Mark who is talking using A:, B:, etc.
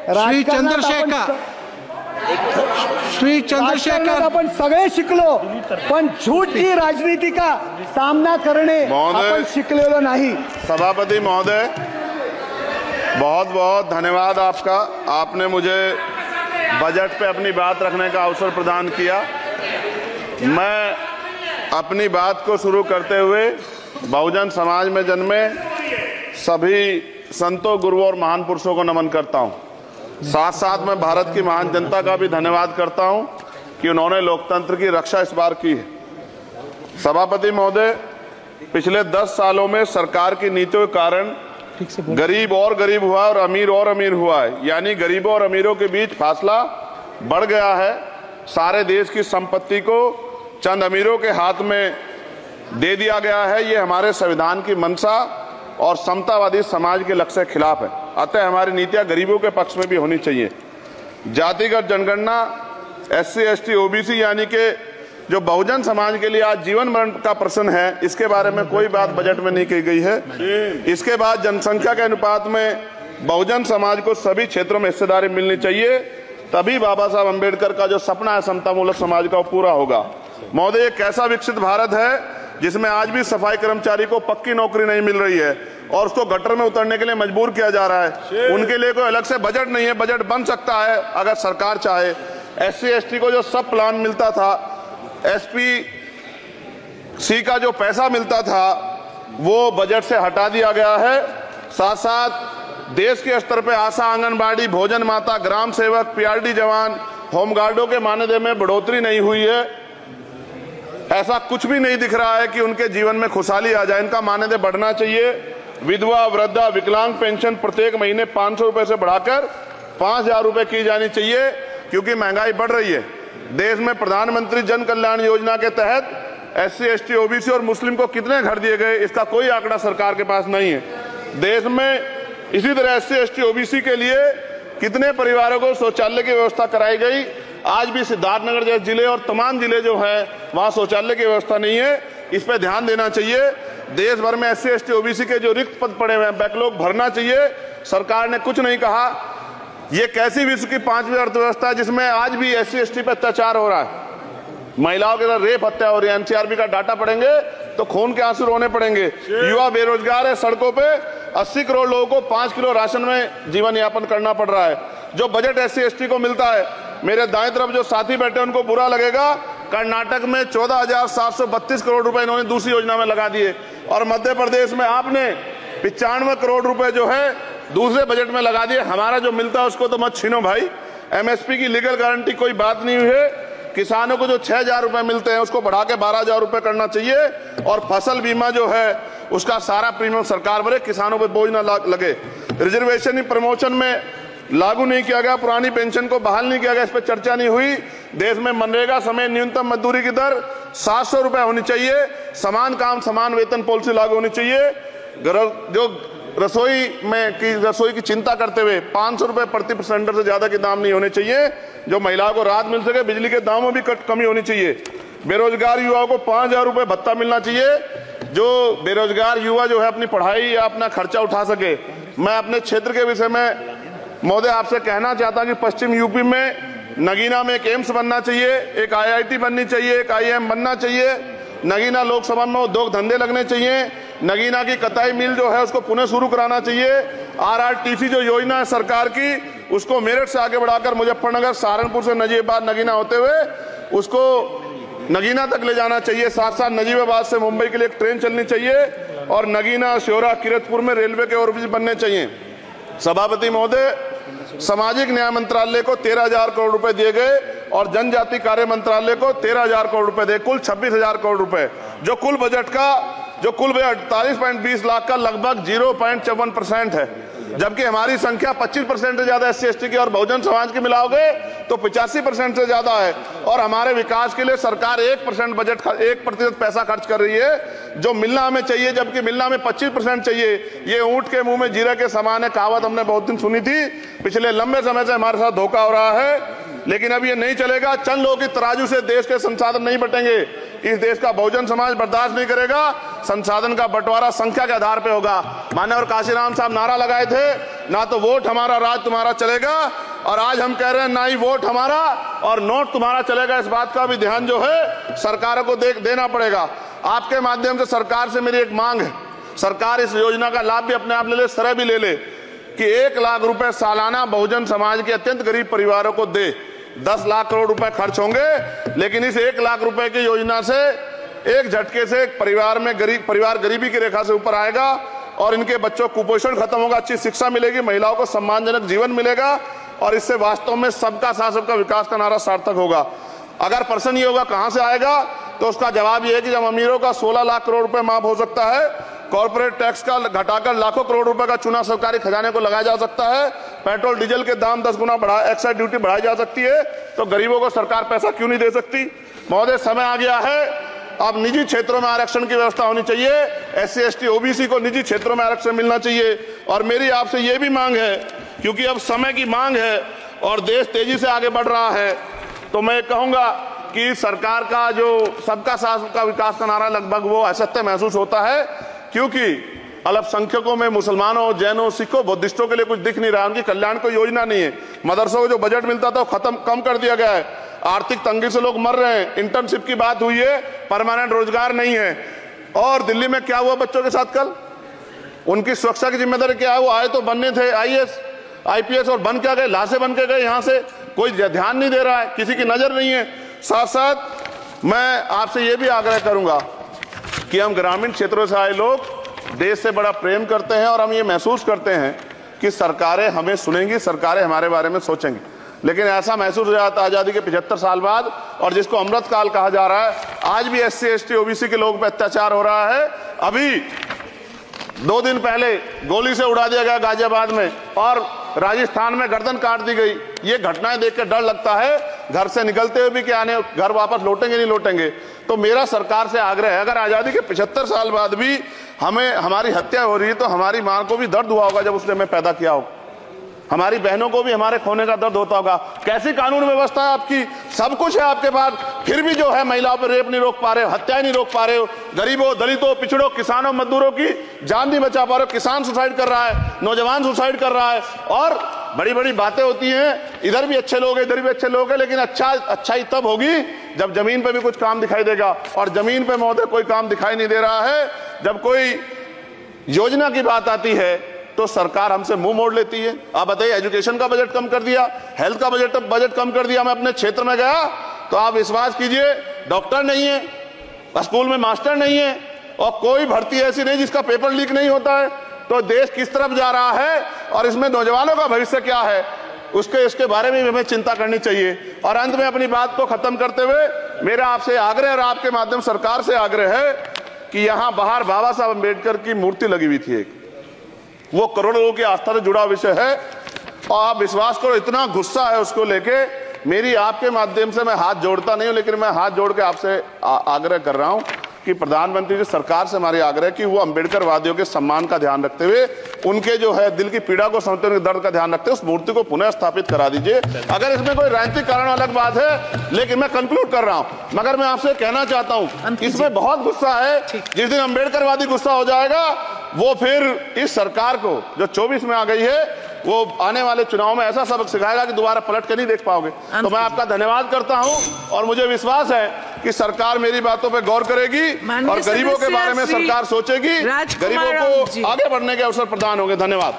A: श्री चंद्रशेखर
B: आपण सगळे शिकलो, पण झूठ की राजनीति का सामना करने आपण शिकलेलो नहीं।
C: सभापति महोदय, बहुत बहुत धन्यवाद आपका। आपने मुझे बजट पे अपनी बात रखने का अवसर प्रदान किया। मैं अपनी बात को शुरू करते हुए बहुजन समाज में जन्मे सभी संतों, गुरुओं और महान पुरुषों को नमन करता हूं। साथ साथ मैं भारत की महान जनता का भी धन्यवाद करता हूं कि उन्होंने लोकतंत्र की रक्षा इस बार की है। सभापति महोदय, पिछले 10 सालों में सरकार की नीतियों के कारण गरीब और गरीब हुआ और अमीर हुआ है, यानी गरीबों और अमीरों के बीच फासला बढ़ गया है। सारे देश की संपत्ति को चंद अमीरों के हाथ में दे दिया गया है। ये हमारे संविधान की मंशा और समतावादी समाज के लक्ष्य के खिलाफ है। अतः हमारी नीतियां गरीबों के पक्ष में भी होनी चाहिए। जातिगत जनगणना, SC, ST, OBC यानी कि जो बहुजन समाज के लिए आज जीवन मरण का प्रश्न है, इसके बारे में कोई बात बजट में नहीं की गई है। इसके बाद जनसंख्या के अनुपात में बहुजन समाज को सभी क्षेत्रों में हिस्सेदारी मिलनी चाहिए, तभी बाबा साहब अम्बेडकर का जो सपना है समतामूलक समाज का, वो पूरा होगा। महोदय, एक ऐसा विकसित भारत है जिसमें आज भी सफाई कर्मचारी को पक्की नौकरी नहीं मिल रही है और उसको गटर में उतरने के लिए मजबूर किया जा रहा है। उनके लिए कोई अलग से बजट नहीं है। बजट बन सकता है अगर सरकार चाहे। SC, ST को जो सब प्लान मिलता था, SPC का जो पैसा मिलता था, वो बजट से हटा दिया गया है। साथ साथ देश के स्तर पर आशा, आंगनबाड़ी, भोजन माता, ग्राम सेवक, PRD जवान, होमगार्डों के मानदेय में बढ़ोतरी नहीं हुई है। ऐसा कुछ भी नहीं दिख रहा है कि उनके जीवन में खुशहाली आ जाए। इनका मानदेय बढ़ना चाहिए। विधवा, वृद्धा, विकलांग पेंशन प्रत्येक महीने 500 रुपए से बढ़ाकर 5000 रुपए की जानी चाहिए, क्योंकि महंगाई बढ़ रही है। देश में प्रधानमंत्री जन कल्याण योजना के तहत SC, ST, OBC और मुस्लिम को कितने घर दिए गए, इसका कोई आंकड़ा सरकार के पास नहीं है। देश में इसी तरह SC, ST, OBC के लिए कितने परिवारों को शौचालय की व्यवस्था कराई गई। आज भी सिद्धार्थनगर जैसे जिले और तमाम जिले जो है, वहां शौचालय की व्यवस्था नहीं है। इस पे ध्यान देना चाहिए। देश भर में SC, ST, OBC के जो रिक्त पद पड़े हुए हैं, बैकलॉग भरना चाहिए। सरकार ने कुछ नहीं कहा। ये कैसी विश्व की 5वीं अर्थव्यवस्था है जिसमें आज भी SC, ST पे अत्याचार हो रहा है, महिलाओं के साथ रेप हत्या हो रही है। NCRB का डाटा पढ़ेंगे तो खून के आंसू रोने पड़ेंगे। युवा बेरोजगार है, सड़कों पे 80 करोड़ लोगों को 5 किलो राशन में जीवन यापन करना पड़ रहा है। जो बजट SC, ST को मिलता है, मेरे दाएं तरफ जो साथी बैठे उनको बुरा लगेगा, कर्नाटक में 14,732 करोड़ रुपए इन्होंने दूसरी योजना में लगा दिए और मध्य प्रदेश में आपने 95 करोड़ रुपए जो है दूसरे बजट में लगा दिए। हमारा जो मिलता है उसको तो मत छीनो भाई। MSP की लीगल गारंटी कोई बात नहीं हुई है। किसानों को जो 6,000 रुपए मिलते हैं उसको बढ़ा के 12,000 रुपए करना चाहिए और फसल बीमा जो है उसका सारा प्रीमियम सरकार भरे, किसानों पर बोझ ना लगे। रिजर्वेशन प्रमोशन में लागू नहीं किया गया, पुरानी पेंशन को बहाल नहीं किया गया, इस पर चर्चा नहीं हुई। देश में मनरेगा समय न्यूनतम मजदूरी की दर 700 रुपए होनी चाहिए। समान काम समान वेतन पॉलिसी लागू होनी चाहिए। जो रसोई की चिंता करते हुए 500 रुपए प्रति सिलेंडर से ज्यादा के दाम नहीं होने चाहिए, जो महिलाओं को राहत मिल सके। बिजली के दामों में भी कमी होनी चाहिए। बेरोजगार युवाओं को 5,000 रुपए भत्ता मिलना चाहिए, जो बेरोजगार युवा जो है अपनी पढ़ाई या अपना खर्चा उठा सके। मैं अपने क्षेत्र के विषय में महोदय आपसे कहना चाहता हूं कि पश्चिम यूपी में नगीना में एक एम्स बनना चाहिए, एक IIT बननी चाहिए, एक IIM बनना चाहिए। नगीना लोकसभा में उद्योग धंधे लगने चाहिए। नगीना की कताई मिल जो है उसको पुनः शुरू कराना चाहिए। RRTC जो योजना है सरकार की, उसको मेरठ से आगे बढ़ाकर मुजफ्फरनगर, सहारनपुर से नजीबाबाद नगीना होते हुए उसको नगीना तक ले जाना चाहिए। साथ साथ नजीबाबाद से मुंबई के लिए एक ट्रेन चलनी चाहिए और नगीना, श्योरा, किरतपुर में रेलवे के ओवरब्रिज बनने चाहिए। सभापति महोदय, सामाजिक न्याय मंत्रालय को 13,000 करोड़ रुपए दिए गए और जनजाति कार्य मंत्रालय को 13,000 करोड़ रुपए दिए, कुल 26,000 करोड़ रुपए, जो कुल बजट 48.20 लाख का लगभग 0.54% है। जबकि हमारी संख्या 25% से ज्यादा SC, ST की और बहुजन समाज की मिलाओगे तो 85% से ज्यादा है। और हमारे विकास के लिए सरकार 1% पैसा खर्च कर रही है, जो मिलना हमें चाहिए, जबकि मिलना हमें 25% चाहिए। ये ऊंट के मुंह में जीरा के समान है, कहावत हमने बहुत दिन सुनी थी। पिछले लंबे समय से हमारे साथ धोखा हो रहा है, लेकिन अब ये नहीं चलेगा। चंद लोगों की तराजू से देश के संसाधन नहीं बटेंगे। इस देश का बहुजन समाज बर्दाश्त नहीं करेगा। संसाधन का बंटवारा संख्या के आधार पे होगा। मान्यवर काशीराम साहब नारा लगाए थे, ना तो वोट हमारा राज तुम्हारा चलेगा, और आज हम कह रहे हैं ना ही वोट हमारा और नोट तुम्हारा चलेगा। इस बात का भी ध्यान जो है सरकारों को देना पड़ेगा। आपके माध्यम से सरकार से मेरी एक मांग है, सरकार इस योजना का लाभ भी अपने आप ले ले, श्रेय भी ले ले कि 1 लाख रुपए सालाना बहुजन समाज के अत्यंत गरीब परिवारों को दे। 10 लाख करोड़ रुपए खर्च होंगे, लेकिन इस 1 लाख रुपए की योजना से एक झटके से एक परिवार गरीबी की रेखा से ऊपर आएगा और इनके बच्चों को कुपोषण खत्म होगा, अच्छी शिक्षा मिलेगी, महिलाओं को सम्मानजनक जीवन मिलेगा और इससे वास्तव में सबका साथ सबका विकास का नारा सार्थक होगा। अगर प्रश्न ये होगा कहां से आएगा, तो उसका जवाब ये है कि जब अमीरों का 16 लाख करोड़ रुपए माफ हो सकता है, कॉर्पोरेट टैक्स का घटाकर लाखों करोड़ रुपए का चूना सरकारी खजाने को लगाया जा सकता है, पेट्रोल डीजल के दाम 10 गुना एक्साइज ड्यूटी बढ़ाई जा सकती है, तो गरीबों को सरकार पैसा क्यों नहीं दे सकती। महोदय, समय आ गया है, अब निजी क्षेत्रों में आरक्षण की व्यवस्था होनी चाहिए। SC ST OBC को निजी क्षेत्रों में आरक्षण मिलना चाहिए। और मेरी आपसे ये भी मांग है, क्योंकि अब समय की मांग है और देश तेजी से आगे बढ़ रहा है, तो मैं कहूंगा कि सरकार का जो सबका साथ सबका विकास का नारा लगभग वो असत्य महसूस होता है, क्योंकि अल्पसंख्यकों में मुसलमानों, जैनों, सिखों, बुद्धिस्टों के लिए कुछ दिख नहीं रहा, उनकी कल्याण कोई योजना नहीं है। मदरसों को जो बजट मिलता था वो कम कर दिया गया है, आर्थिक तंगी से लोग मर रहे हैं, इंटर्नशिप की बात हुई है, परमानेंट रोजगार नहीं है। और दिल्ली में क्या हुआ बच्चों के साथ कल, उनकी सुरक्षा की जिम्मेदारी क्या है, वो आए तो बनने थे IAS IPS और बन क्या गए, लाशें बन के गए, यहां से कोई ध्यान नहीं दे रहा है, किसी की नजर नहीं है। साथ साथ मैं आपसे ये भी आग्रह करूंगा कि हम ग्रामीण क्षेत्रों से आए लोग देश से बड़ा प्रेम करते हैं और हम ये महसूस करते हैं कि सरकारें हमें सुनेंगी, सरकारें हमारे बारे में सोचेंगी, लेकिन ऐसा महसूस हो जाता है आजादी के 75 साल बाद, और जिसको अमृत काल कहा जा रहा है, आज भी SC ST OBC के लोगों पर अत्याचार हो रहा है। अभी 2 दिन पहले गोली से उड़ा दिया गया गाजियाबाद में और राजस्थान में गर्दन काट दी गई। ये घटनाएं देख कर डर लगता है, घर से निकलते हुए भी कि आने घर वापस लौटेंगे नहीं लौटेंगे। तो मेरा सरकार से आग्रह है, अगर आजादी के 75 साल बाद भी हमारी हत्या हो रही है, तो हमारी मां को भी दर्द हुआ होगा जब उसने हमें पैदा किया हो, हमारी बहनों को भी हमारे खोने का दर्द होता होगा। कैसी कानून व्यवस्था है आपकी, सब कुछ है आपके पास, फिर भी जो है महिलाओं पर रेप नहीं रोक पा रहे हो, हत्याएं नहीं रोक पा रहे हो, गरीबों, दलितों, पिछड़ों, किसानों, मजदूरों की जान नहीं बचा पा रहे हो। किसान सुसाइड कर रहा है, नौजवान सुसाइड कर रहा है, और बड़ी बड़ी बातें होती हैं, इधर भी अच्छे लोग हैं, इधर भी अच्छे लोग हैं, लेकिन अच्छाई तब होगी जब जमीन पे भी कुछ काम दिखाई देगा। और जमीन पे महोदय कोई काम दिखाई नहीं दे रहा है। जब कोई योजना की बात आती है तो सरकार हमसे मुंह मोड़ लेती है। आप बताइए, एजुकेशन का बजट कम कर दिया, हेल्थ का बजट कम कर दिया। मैं अपने क्षेत्र में गया तो आप विश्वास कीजिए, डॉक्टर नहीं है, स्कूल में मास्टर नहीं है, और कोई भर्ती ऐसी नहीं जिसका पेपर लीक नहीं होता है। तो देश किस तरफ जा रहा है और इसमें नौजवानों का भविष्य क्या है, इसके बारे में हमें चिंता करनी चाहिए। और अंत में अपनी बात को खत्म करते हुए मेरा आपसे आग्रह और आपके माध्यम सरकार से आग्रह है कि यहाँ बाहर बाबा साहब अम्बेडकर की मूर्ति लगी हुई थी एक, वो करोड़ों लोगों की आस्था से जुड़ा विषय है, और आप विश्वास करो इतना गुस्सा है उसको लेके, मेरी आपके माध्यम से मैं हाथ जोड़ता नहीं हूं, लेकिन मैं हाथ जोड़ के आपसे आग्रह कर रहा हूं कि प्रधानमंत्री जी, सरकार से हमारी आग्रह कि वो अम्बेडकर वादियों के सम्मान का ध्यान रखते हुए, उनके जो है दिल की पीड़ा को समझते हुए, दर्द का ध्यान रखते हुए उस मूर्ति को पुनः स्थापित करा दीजिए। अगर इसमें कोई राजनीतिक कारण अलग बात है, लेकिन मैं कंक्लूड कर रहा हूं, मगर मैं आपसे कहना चाहता हूं इसमें बहुत गुस्सा है। जिस दिन अम्बेडकरवादी गुस्सा हो जाएगा, वो फिर इस सरकार को जो 24 में आ गई है, वो आने वाले चुनाव में ऐसा सबक सिखाएगा कि दोबारा पलट के नहीं देख पाओगे। तो मैं आपका धन्यवाद करता हूं, और मुझे विश्वास है कि सरकार मेरी बातों पे गौर करेगी और गरीबों के बारे में सरकार सोचेगी, गरीबों को आगे बढ़ने के अवसर प्रदान होंगे। धन्यवाद।